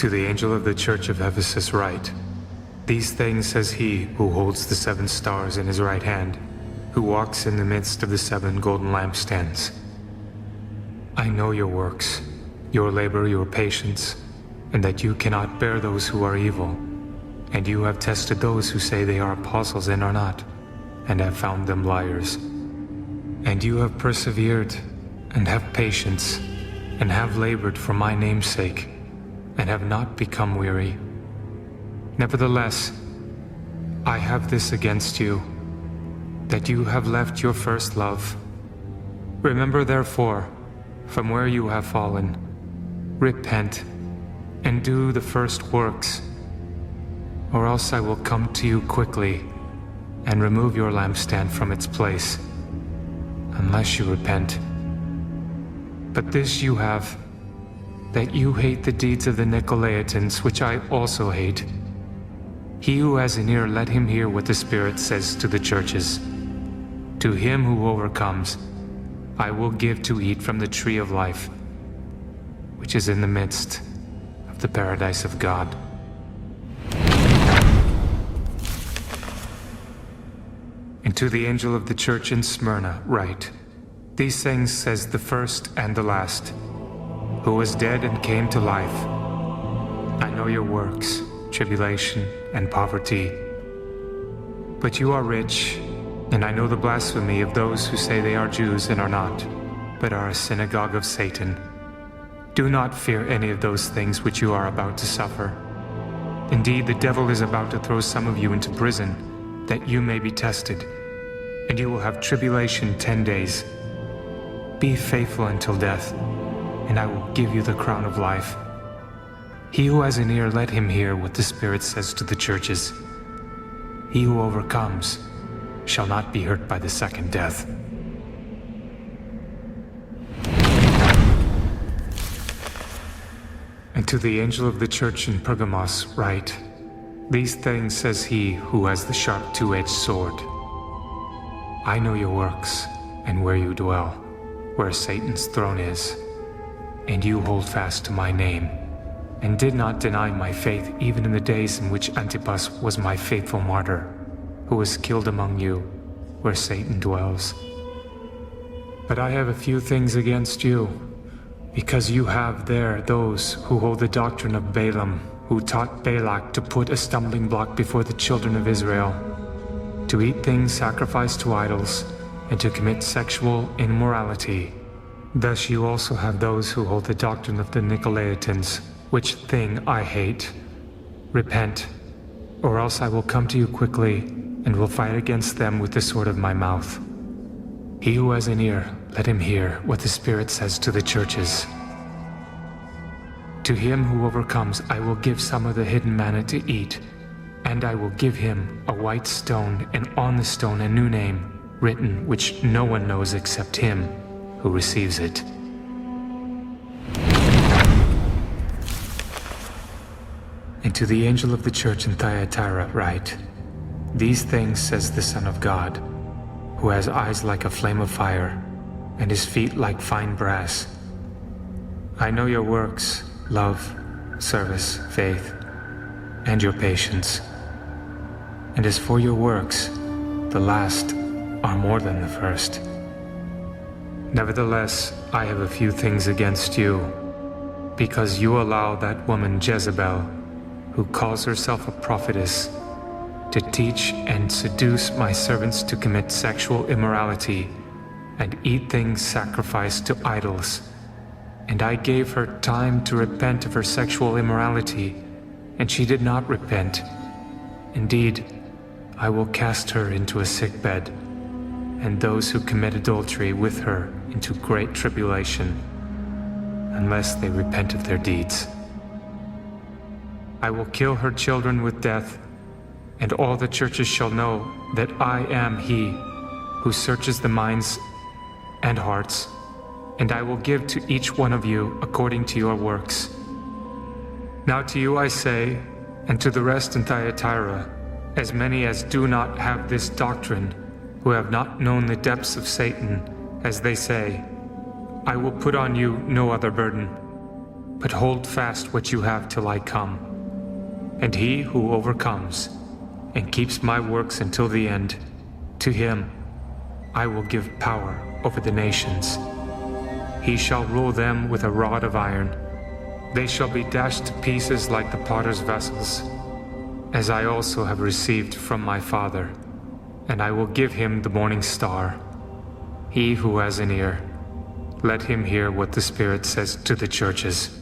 To the angel of the church of Ephesus write, These things says he who holds the 7 stars in his right hand, who walks in the midst of the 7 golden lampstands. I know your works, your labor, your patience, and that you cannot bear those who are evil. And you have tested those who say they are apostles and are not, and have found them liars. And you have persevered, and have patience, and have labored for my name's sake, and have not become weary. Nevertheless, I have this against you, that you have left your first love. Remember therefore, from where you have fallen, repent, and do the first works, or else I will come to you quickly and remove your lampstand from its place, unless you repent. But this you have, that you hate the deeds of the Nicolaitans, which I also hate. He who has an ear, let him hear what the Spirit says to the churches. To him who overcomes, I will give to eat from the tree of life, which is in the midst of the paradise of God. And to the angel of the church in Smyrna write, These things says the first and the last, who was dead and came to life. I know your works, tribulation and poverty. But you are rich, and I know the blasphemy of those who say they are Jews and are not, but are a synagogue of Satan. Do not fear any of those things which you are about to suffer. Indeed, the devil is about to throw some of you into prison, that you may be tested, and you will have tribulation 10 days. Be faithful until death, and I will give you the crown of life. He who has an ear, let him hear what the Spirit says to the churches. He who overcomes shall not be hurt by the second death. And to the angel of the church in Pergamos write, These things says he who has the sharp 2-edged sword. I know your works, and where you dwell, where Satan's throne is, and you hold fast to my name, and did not deny my faith even in the days in which Antipas was my faithful martyr, who was killed among you, where Satan dwells. But I have a few things against you, because you have there those who hold the doctrine of Balaam, who taught Balak to put a stumbling block before the children of Israel, to eat things sacrificed to idols, and to commit sexual immorality. Thus you also have those who hold the doctrine of the Nicolaitans, which thing I hate. Repent, or else I will come to you quickly, and will fight against them with the sword of my mouth. He who has an ear, let him hear what the Spirit says to the churches. To him who overcomes, I will give some of the hidden manna to eat, and I will give him a white stone, and on the stone a new name, written which no one knows except him who receives it. And to the angel of the church in Thyatira write, These things says the Son of God, who has eyes like a flame of fire, and his feet like fine brass. I know your works, love, service, faith, and your patience. And as for your works, the last are more than the first. Nevertheless, I have a few things against you, because you allow that woman Jezebel, who calls herself a prophetess, to teach and seduce my servants to commit sexual immorality and eat things sacrificed to idols. And I gave her time to repent of her sexual immorality, and she did not repent. Indeed, I will cast her into a sickbed, and those who commit adultery with her into great tribulation, unless they repent of their deeds. I will kill her children with death, and all the churches shall know that I am he who searches the minds and hearts, and I will give to each one of you according to your works. Now to you I say, and to the rest in Thyatira, as many as do not have this doctrine, who have not known the depths of Satan, as they say, I will put on you no other burden, but hold fast what you have till I come. And he who overcomes and keeps my works until the end, to him I will give power over the nations. He shall rule them with a rod of iron. They shall be dashed to pieces like the potter's vessels, as I also have received from my Father, and I will give him the morning star. He who has an ear, let him hear what the Spirit says to the churches.